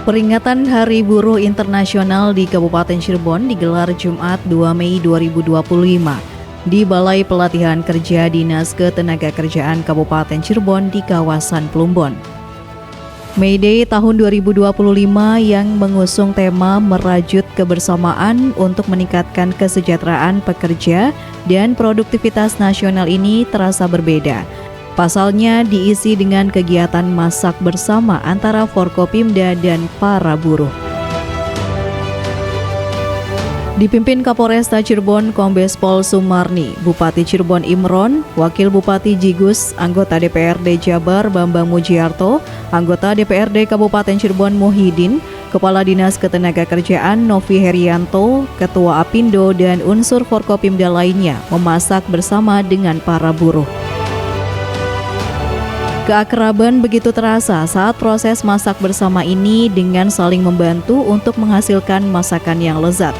Peringatan Hari Buruh Internasional di Kabupaten Cirebon digelar Jumat 2 Mei 2025 di Balai Pelatihan Kerja Dinas Ketenagakerjaan Kabupaten Cirebon di kawasan Plumbon. May Day tahun 2025 yang mengusung tema merajut kebersamaan untuk meningkatkan kesejahteraan pekerja dan produktivitas nasional ini terasa berbeda. Pasalnya diisi dengan kegiatan masak bersama antara Forkopimda dan para buruh. Dipimpin Kapolresta Cirebon Kombes Pol Sumarni, Bupati Cirebon Imron, Wakil Bupati Jigus, anggota DPRD Jabar Bambang Mujiarto, anggota DPRD Kabupaten Cirebon Muhyiddin, Kepala Dinas Ketenagakerjaan Novi Herianto, Ketua Apindo dan unsur Forkopimda lainnya memasak bersama dengan para buruh. Keakraban begitu terasa saat proses masak bersama ini dengan saling membantu untuk menghasilkan masakan yang lezat.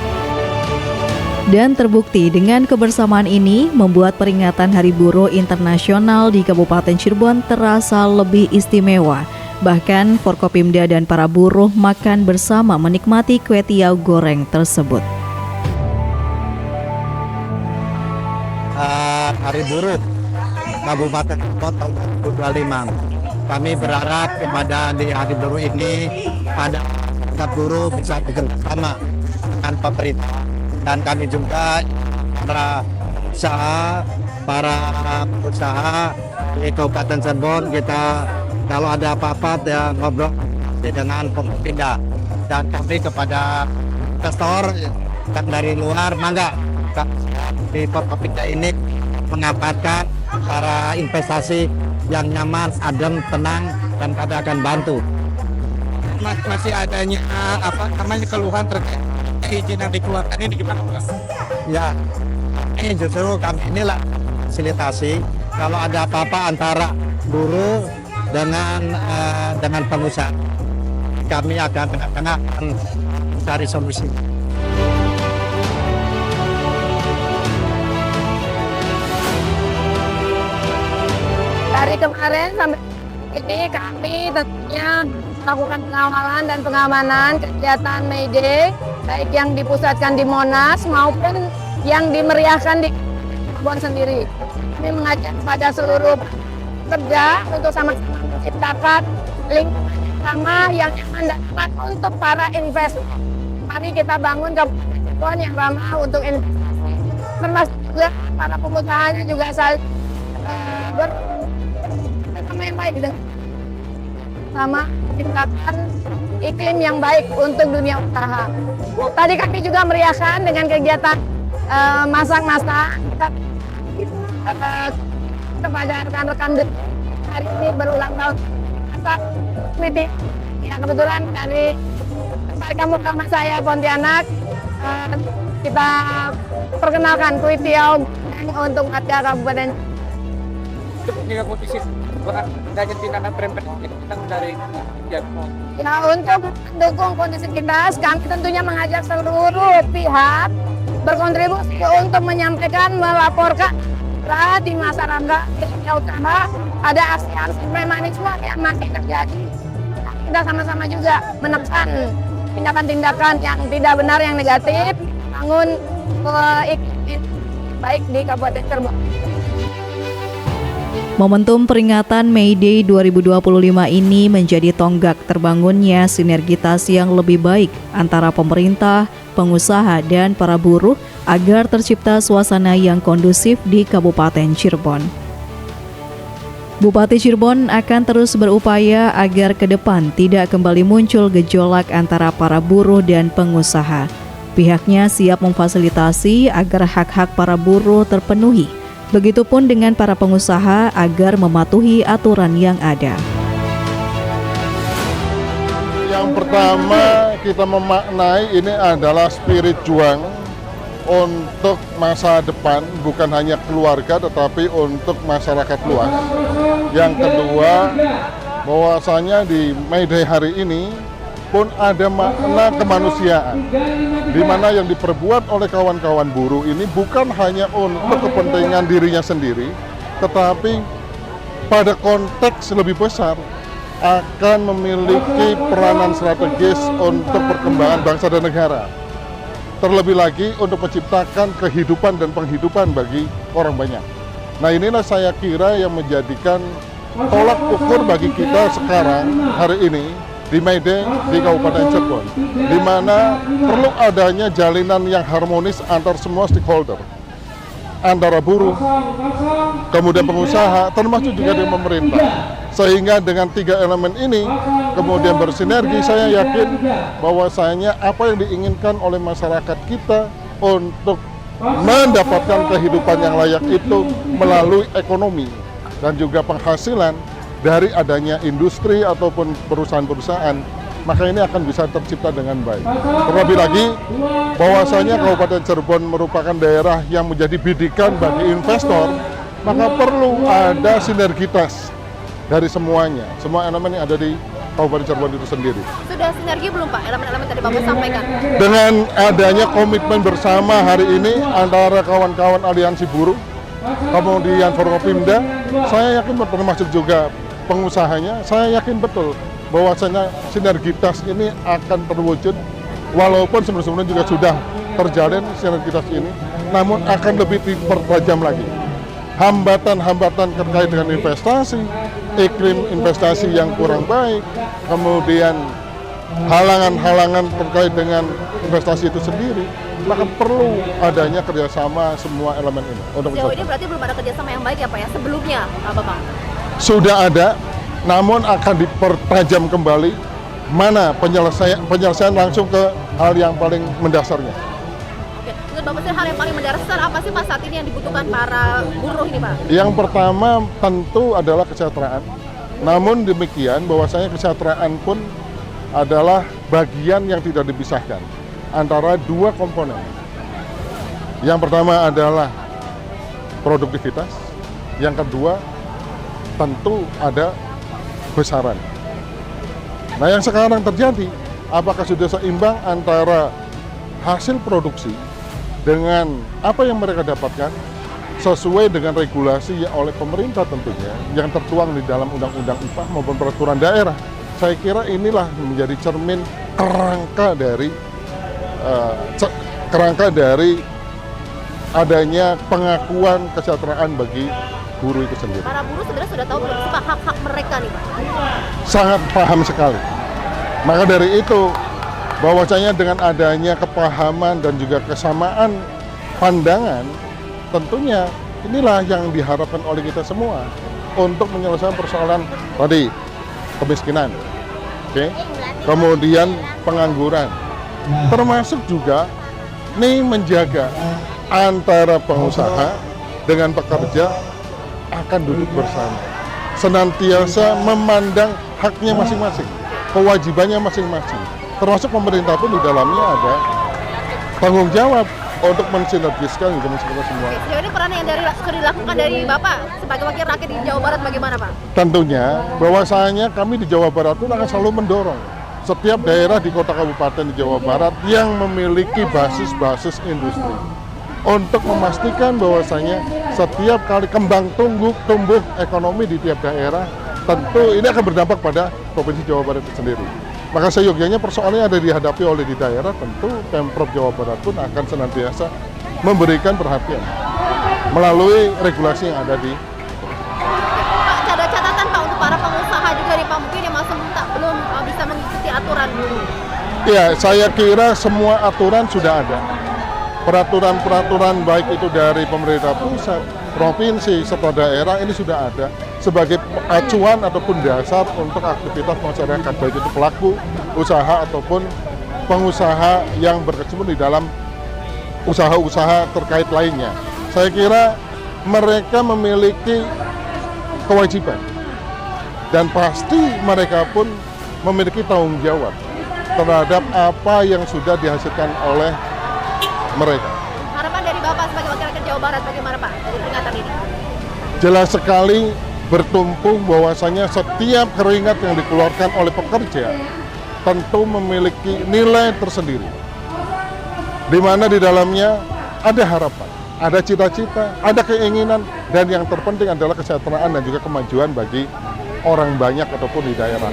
Dan terbukti dengan kebersamaan ini membuat peringatan Hari Buruh Internasional di Kabupaten Cirebon terasa lebih istimewa. Bahkan Forkopimda dan para buruh makan bersama menikmati kue tiaw goreng tersebut. Hari Buruh Kabupaten Cirebon tahun 2025. Kami berharap kepada di Hari Buruh ini pada buruh bisa bekerja sama dengan pemerintah, dan kami juga para usaha di Kabupaten Cirebon, kita kalau ada apa-apa ya ngobrol dengan pemerintah, dan kami kepada investor dan dari luar mangga di Forkopimda ini mengamankan para investasi yang nyaman, adem, tenang, dan kami akan bantu. Masih adanya keluhan terkait izin yang dikeluarkan ini gimana, Mas? Ya, ini justru kami inilah fasilitasi kalau ada apa-apa antara buruh dengan pengusaha. Kami akan cari solusi. Dari kemarin sampai ini kami tentunya melakukan pengawalan dan pengamanan kegiatan May Day, baik yang dipusatkan di Monas maupun yang dimeriahkan di Cirebon sendiri. Kami mengajak kepada seluruh pekerja untuk sama-sama menciptakan lingkungan sama yang nyaman dan tepat untuk para investor. Mari kita bangun Kabupaten Cirebon yang ramah untuk investasi. Termasuk juga para pengusahanya juga saling yang baik sama menciptakan iklim yang baik untuk dunia usaha. Tadi kami juga meriahkan dengan kegiatan masak-masak kepada rekan-rekan hari ini berulang tahun masak meeting. Ya, kebetulan dari kamu sama saya Pontianak kita perkenalkan kue tiaw untuk warga Kabupaten. Jika kondisi dan tindakan preventif dari Jatmo. Ya, untuk mendukung kondisi kita, kami tentunya mengajak seluruh pihak berkontribusi untuk menyampaikan, melaporkan di masyarakat dunia utama ada aksi-aksi premanisme yang masih terjadi. Kita sama-sama juga menekan tindakan-tindakan yang tidak benar, yang negatif, bangun iklim baik di Kabupaten Cirebon. Momentum peringatan May Day 2025 ini menjadi tonggak terbangunnya sinergitas yang lebih baik antara pemerintah, pengusaha, dan para buruh agar tercipta suasana yang kondusif di Kabupaten Cirebon. Bupati Cirebon akan terus berupaya agar ke depan tidak kembali muncul gejolak antara para buruh dan pengusaha. Pihaknya siap memfasilitasi agar hak-hak para buruh terpenuhi. Begitupun dengan para pengusaha agar mematuhi aturan yang ada. Yang pertama, kita memaknai ini adalah spirit juang untuk masa depan, bukan hanya keluarga tetapi untuk masyarakat luas. Yang kedua, bahwasanya di May Day hari ini pun ada makna kemanusiaan, di mana yang diperbuat oleh kawan-kawan buruh ini bukan hanya untuk kepentingan dirinya sendiri, tetapi pada konteks lebih besar akan memiliki peranan strategis untuk perkembangan bangsa dan negara. Terlebih lagi untuk menciptakan kehidupan dan penghidupan bagi orang banyak. Nah, inilah saya kira yang menjadikan tolak ukur bagi kita sekarang hari ini di May Day di Kabupaten Cirebon, di mana perlu adanya jalinan yang harmonis antar semua stakeholder, antara buruh, kemudian pengusaha, termasuk juga dengan pemerintah. Sehingga dengan 3 elemen ini kemudian bersinergi, saya yakin bahwasanya apa yang diinginkan oleh masyarakat kita untuk mendapatkan kehidupan yang layak itu melalui ekonomi dan juga penghasilan dari adanya industri ataupun perusahaan-perusahaan, maka ini akan bisa tercipta dengan baik. Terlebih lagi bahwasanya Kabupaten Cirebon merupakan daerah yang menjadi bidikan bagi investor, maka perlu ada sinergitas dari semuanya, semua elemen yang ada di Kabupaten Cirebon itu sendiri. Sudah sinergi belum Pak, elemen-elemen tadi Bapak sampaikan? Dengan adanya komitmen bersama hari ini antara kawan-kawan aliansi buruh, kemudian Forkopimda, saya yakin termasuk juga pengusahanya, saya yakin betul bahwasanya sinergitas ini akan terwujud, walaupun sebelum-sebelumnya juga sudah terjalin sinergitas ini, namun akan lebih dipertajam lagi. Hambatan-hambatan terkait dengan investasi, iklim investasi yang kurang baik, kemudian halangan-halangan terkait dengan investasi itu sendiri, maka perlu adanya kerjasama semua elemen ini. Sejauh ini berarti belum ada kerjasama yang baik ya Pak ya, sebelumnya Bapak? Sudah ada, namun akan dipertajam kembali mana penyelesaian langsung ke hal yang paling mendasarnya. Oke, menurut Bapak sih hal yang paling mendasar apa sih Pak saat ini yang dibutuhkan para buruh ini Pak? Yang pertama tentu adalah kesejahteraan. Namun demikian bahwasanya kesejahteraan pun adalah bagian yang tidak dipisahkan antara dua komponen. Yang pertama adalah produktivitas, yang kedua tentu ada besaran. Nah, yang sekarang terjadi, apakah sudah seimbang antara hasil produksi dengan apa yang mereka dapatkan sesuai dengan regulasi oleh pemerintah tentunya yang tertuang di dalam Undang-Undang Upah maupun peraturan daerah. Saya kira inilah menjadi cermin kerangka dari adanya pengakuan kesejahteraan bagi buruh itu sendiri. Para buruh sebenarnya sudah tahu belum sih Pak hak-hak mereka nih Pak? Sangat paham sekali. Maka dari itu, bahwasanya dengan adanya kepahaman dan juga kesamaan pandangan, tentunya inilah yang diharapkan oleh kita semua untuk menyelesaikan persoalan tadi, kemiskinan, kemudian pengangguran, termasuk juga menjaga antara pengusaha dengan pekerja akan duduk bersama, senantiasa memandang haknya masing-masing, kewajibannya masing-masing, termasuk pemerintah pun di dalamnya ada tanggung jawab untuk mensinergiskan gitu semua. Sejauh ini peran yang sudah dilakukan dari Bapak sebagai wakil rakyat di Jawa Barat bagaimana Pak? Tentunya bahwasanya kami di Jawa Barat pun akan selalu mendorong setiap daerah di kota kabupaten di Jawa Barat yang memiliki basis-basis industri untuk memastikan bahwasanya setiap kali kembang tumbuh ekonomi di tiap daerah, tentu ini akan berdampak pada Provinsi Jawa Barat itu sendiri. Maka seyogianya persoalan yang ada dihadapi oleh di daerah, tentu Pemprov Jawa Barat pun akan senantiasa memberikan perhatian melalui regulasi yang ada di. Pak, ada catatan Pak untuk para pengusaha juga nih Pak, mungkin yang masih belum bisa mengikuti aturan dulu. Ya, saya kira semua aturan sudah ada. Peraturan-peraturan baik itu dari pemerintah pusat, provinsi, serta daerah ini sudah ada sebagai acuan ataupun dasar untuk aktivitas masyarakat, baik itu pelaku usaha ataupun pengusaha yang berkecimpung di dalam usaha-usaha terkait lainnya. Saya kira mereka memiliki kewajiban dan pasti mereka pun memiliki tanggung jawab terhadap apa yang sudah dihasilkan oleh mereka. Harapan dari Bapak sebagai wakil rakyat Jawa Barat bagaimana Pak dari peringatan ini? Jelas sekali bertumpu bahwasanya setiap keringat yang dikeluarkan oleh pekerja tentu memiliki nilai tersendiri, di mana di dalamnya ada harapan, ada cita-cita, ada keinginan, dan yang terpenting adalah kesejahteraan dan juga kemajuan bagi orang banyak ataupun di daerah.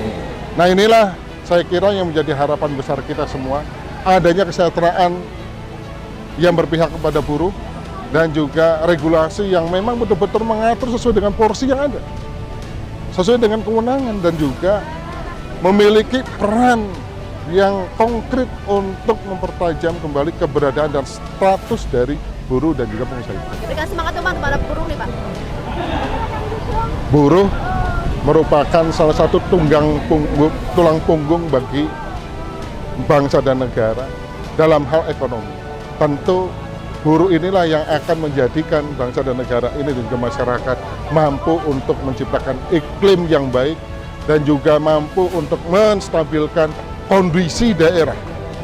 Nah inilah saya kira yang menjadi harapan besar kita semua, adanya kesejahteraan yang berpihak kepada buruh dan juga regulasi yang memang betul-betul mengatur sesuai dengan porsi yang ada, sesuai dengan kewenangan, dan juga memiliki peran yang konkret untuk mempertajam kembali keberadaan dan status dari buruh dan juga pengusaha. Berikan semangat dong Bang kepada buruh nih Pak. Buruh merupakan salah satu tulang punggung bagi bangsa dan negara dalam hal ekonomi. Tentu buruh inilah yang akan menjadikan bangsa dan negara ini dan juga masyarakat mampu untuk menciptakan iklim yang baik dan juga mampu untuk menstabilkan kondisi daerah,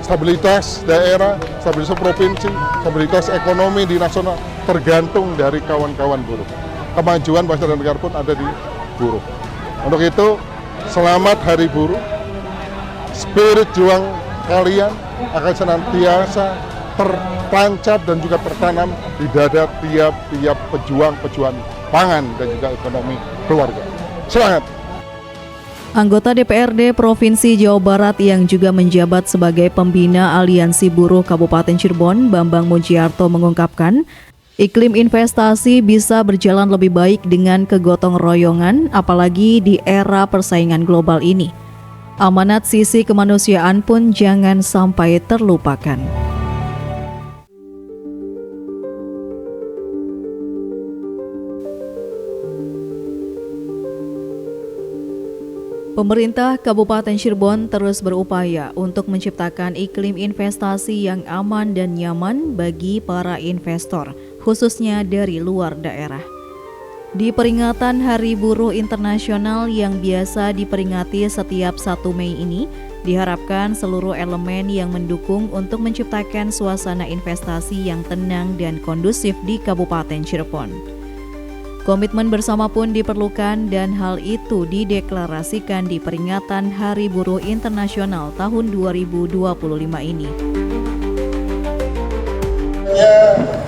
stabilitas daerah, stabilitas provinsi, stabilitas ekonomi di nasional tergantung dari kawan-kawan buruh. Kemajuan bangsa dan negara pun ada di buruh. Untuk itu, selamat Hari Buruh. Spirit juang kalian akan senantiasa tertancap dan juga tertanam di dada tiap-tiap pejuang-pejuang pangan dan juga ekonomi keluarga. Semangat! Anggota DPRD Provinsi Jawa Barat yang juga menjabat sebagai pembina Aliansi Buruh Kabupaten Cirebon, Bambang Mujiarto mengungkapkan, iklim investasi bisa berjalan lebih baik dengan kegotong royongan, apalagi di era persaingan global ini. Amanat sisi kemanusiaan pun jangan sampai terlupakan. Pemerintah Kabupaten Cirebon terus berupaya untuk menciptakan iklim investasi yang aman dan nyaman bagi para investor, khususnya dari luar daerah. Di peringatan Hari Buruh Internasional yang biasa diperingati setiap 1 Mei ini, diharapkan seluruh elemen yang mendukung untuk menciptakan suasana investasi yang tenang dan kondusif di Kabupaten Cirebon. Komitmen bersama pun diperlukan dan hal itu dideklarasikan di peringatan Hari Buruh Internasional tahun 2025 ini.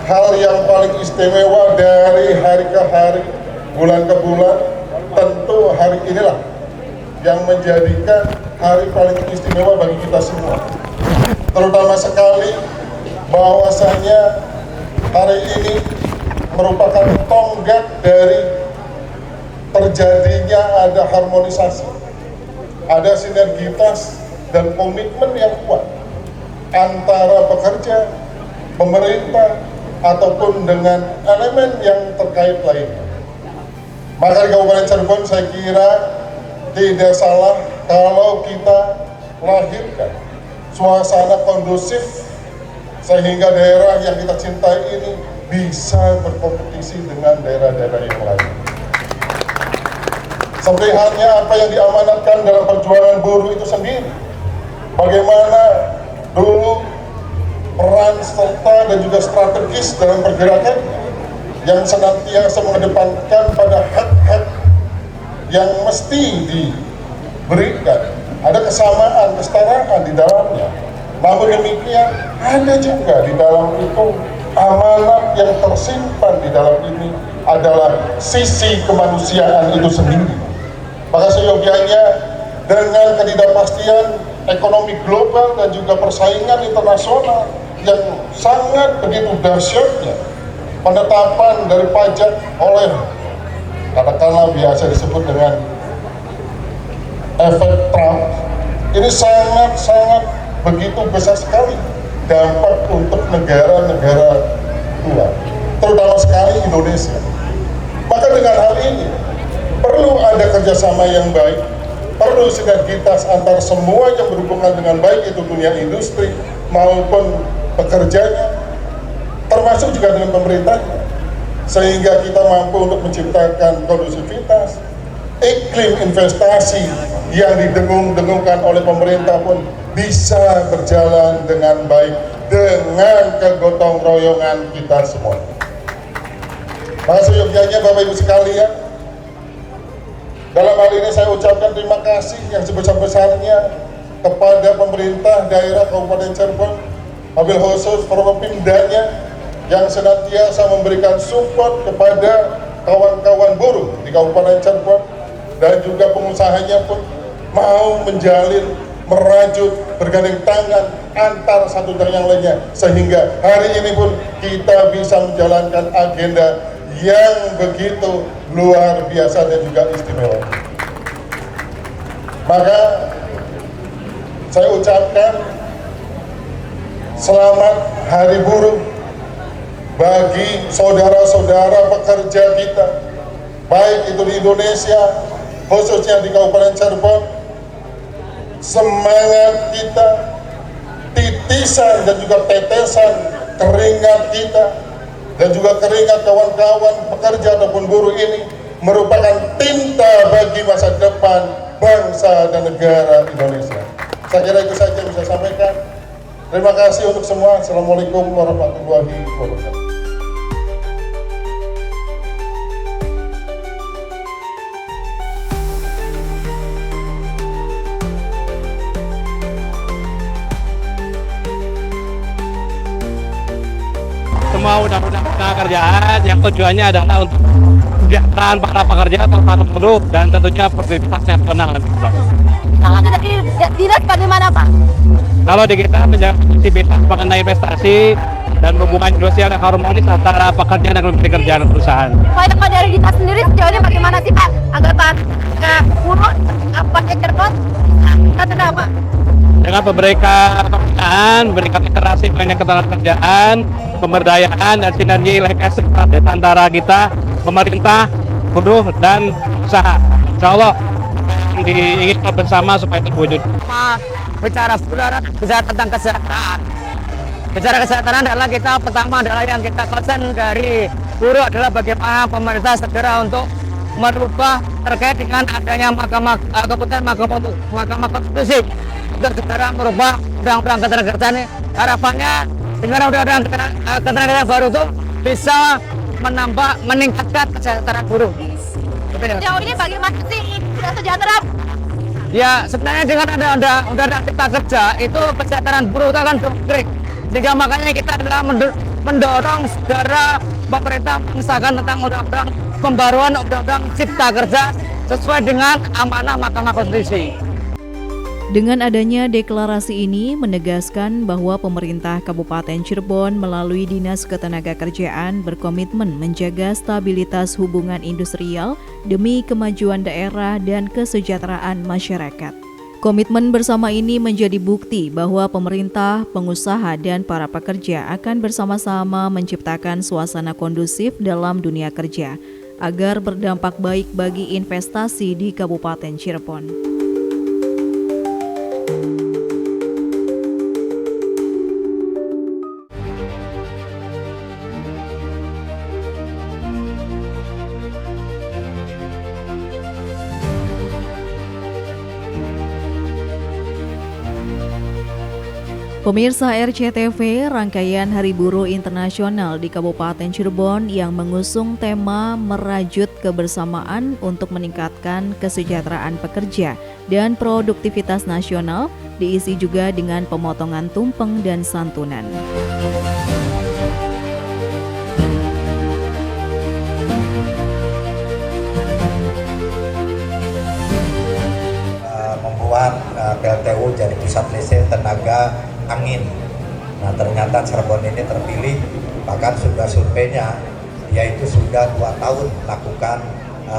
Hal yang paling istimewa dari hari ke hari, bulan ke bulan, tentu hari inilah yang menjadikan hari paling istimewa bagi kita semua. Terutama sekali bahwasanya hari ini merupakan tonggak dari terjadinya ada harmonisasi, ada sinergitas dan komitmen yang kuat antara pekerja, pemerintah, ataupun dengan elemen yang terkait lainnya. Maka di Kabupaten Cirebon saya kira tidak salah kalau kita lahirkan suasana kondusif sehingga daerah yang kita cintai ini bisa berkompetisi dengan daerah-daerah yang lain. Seperti halnya apa yang diamanatkan dalam perjuangan buruh itu sendiri. Bagaimana dulu peran serta dan juga strategis dalam pergerakan yang senantiasa mengedepankan pada hak-hak yang mesti diberikan. Ada kesamaan, kesetaraan di dalamnya. Namun demikian, ada juga di dalam itu amanat yang tersimpan di dalam ini adalah sisi kemanusiaan itu sendiri. Maka seyogianya dengan ketidakpastian ekonomi global dan juga persaingan internasional yang sangat begitu dahsyatnya, penetapan dari pajak oleh katakanlah biasa disebut dengan efek Trump, ini sangat-sangat begitu besar sekali dampak untuk negara-negara luar, terutama sekali Indonesia. Maka dengan hal ini perlu ada kerjasama yang baik, perlu sinergitas antar semua yang berhubungan dengan baik itu dunia industri maupun pekerjanya, termasuk juga dengan pemerintah, sehingga kita mampu untuk menciptakan kondusivitas, iklim investasi yang didengung-dengungkan oleh pemerintah pun bisa berjalan dengan baik dengan kegotong royongan kita semua. Maka seyogianya Bapak Ibu sekalian, dalam hal ini saya ucapkan terima kasih yang sebesar-besarnya kepada pemerintah daerah Kabupaten Cirebon, wabil khusus Forkopimdanya yang senantiasa memberikan support kepada kawan-kawan buruh di Kabupaten Cirebon dan juga pengusahanya pun mau menjalin, merajut, bergandeng tangan antar satu dengan yang lainnya, sehingga hari ini pun kita bisa menjalankan agenda yang begitu luar biasa dan juga istimewa. Maka saya ucapkan selamat Hari Buruh bagi saudara-saudara pekerja kita, baik itu di Indonesia, khususnya di Kabupaten Cirebon. Semangat kita, titisan dan juga tetesan keringat kita, dan juga keringat kawan-kawan pekerja ataupun buruh ini merupakan tinta bagi masa depan bangsa dan negara Indonesia. Saya kira itu saja yang bisa saya sampaikan. Terima kasih untuk semua. Assalamualaikum warahmatullahi wabarakatuh. Semua undang-undang kerjaan yang tujuannya adalah untuk kesejahteraan para pekerja atau para buruh dan tentunya produktivitas nasional. Kalau dari dinas bagaimana Pak? Kalau di kita menjaga aktivitas mengenai investasi dan hubungan industrial yang harmonis antara pekerja dan pekerjaan perusahaan. Kalau dari dinas sendiri sejauh ini bagaimana sih Pak? Agar para buruh apa Cirebon apa? Dengan memberikan pembinaan, memberikan literasi mengenai ketenagakerjaan, pemberdayaan dan sinergi antara kita, pemerintah, buruh dan usaha. Insya Allah diinginkan bersama supaya terwujud. Bicara tentang kesehatan. Bicara kesehatan adalah kita pertama adalah yang kita concern dari buruh adalah bagaimana pemerintah segera untuk merubah terkait dengan adanya mahkamah konstitusi untuk segera merubah undang-undang ketenagakerjaan ini. Harapannya dengan undang-undang ketenagakerjaan baru itu bisa meningkatkan kesejahteraan buruh. Sejauh ini bagaimana sih sudah sejahtera? Ya sebenarnya dengan ada undang-undang cipta kerja itu kesejahteraan buruh itu akan downgrade, sehingga makanya kita adalah mendorong segera pemerintah mengesahkan tentang undang-undang pembaruan undang-undang cipta kerja sesuai dengan amanah Mahkamah Konstitusi. Dengan adanya deklarasi ini menegaskan bahwa pemerintah Kabupaten Cirebon melalui Dinas Ketenagakerjaan berkomitmen menjaga stabilitas hubungan industrial demi kemajuan daerah dan kesejahteraan masyarakat. Komitmen bersama ini menjadi bukti bahwa pemerintah, pengusaha, dan para pekerja akan bersama-sama menciptakan suasana kondusif dalam dunia kerja agar berdampak baik bagi investasi di Kabupaten Cirebon. Pemirsa RCTV, rangkaian Hari Buruh Internasional di Kabupaten Cirebon yang mengusung tema merajut kebersamaan untuk meningkatkan kesejahteraan pekerja dan produktivitas nasional diisi juga dengan pemotongan tumpeng dan santunan. Membuat PLTU jadi pusat riset tenaga angin. Nah ternyata Cirebon ini terpilih, bahkan sudah surveinya, yaitu sudah 2 tahun lakukan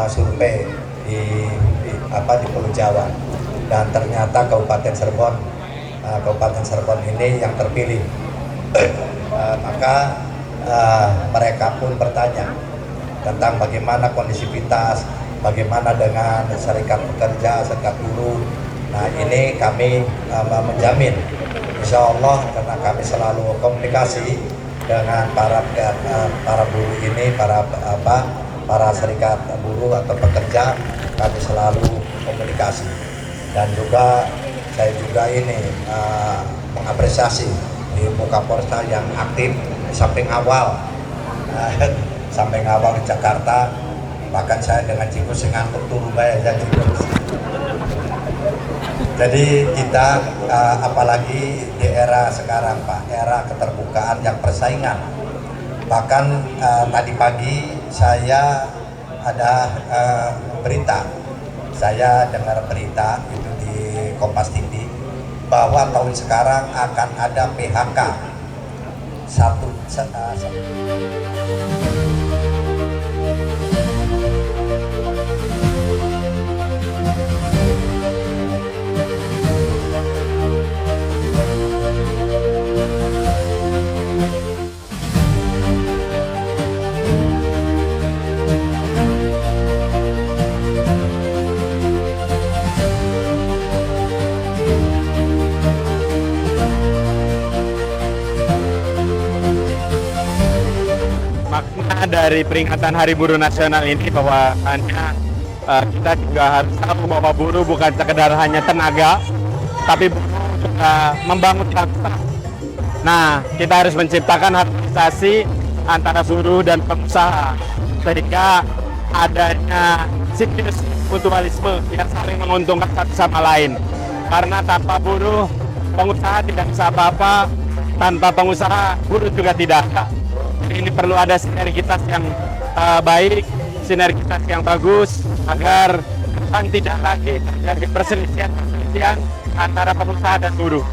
survei di Pulau Jawa, dan ternyata Kabupaten Cirebon ini yang terpilih. Maka mereka pun bertanya tentang bagaimana kondisivitas, bagaimana dengan serikat pekerja, serikat buruh. Nah ini kami menjamin, insya Allah, karena kami selalu komunikasi dengan para buruh ini, para serikat buruh atau pekerja, kami selalu komunikasi. Dan juga saya juga ini mengapresiasi di Kapolres yang aktif sampai awal di Jakarta, bahkan saya dengan Cikus ngantuk turun bayar Cikus. Jadi kita apalagi di era sekarang Pak, era keterbukaan yang persaingan. Bahkan tadi pagi saya ada berita Saya dengar berita itu di Kompas TV bahwa tahun sekarang akan ada PHK satu. Makna dari peringatan Hari Buruh Nasional ini bahwa kita juga harus tahu bahwa buruh bukan sekedar hanya tenaga, tapi buruh juga membangun bangsa. Nah, kita harus menciptakan harmonisasi antara buruh dan pengusaha sehingga adanya siklus mutualisme yang saling menguntungkan satu sama lain. Karena tanpa buruh, pengusaha tidak bisa apa-apa, tanpa pengusaha, buruh juga tidak. Ini perlu ada sinergitas yang baik, sinergitas yang bagus agar depan tidak lagi terjadi perselisihan antara pengusaha dan buruh.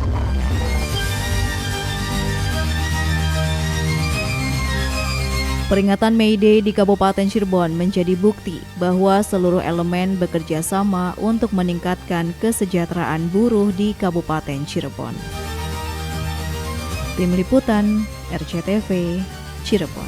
Peringatan May Day di Kabupaten Cirebon menjadi bukti bahwa seluruh elemen bekerja sama untuk meningkatkan kesejahteraan buruh di Kabupaten Cirebon. Tim Liputan RCTV Cirebon.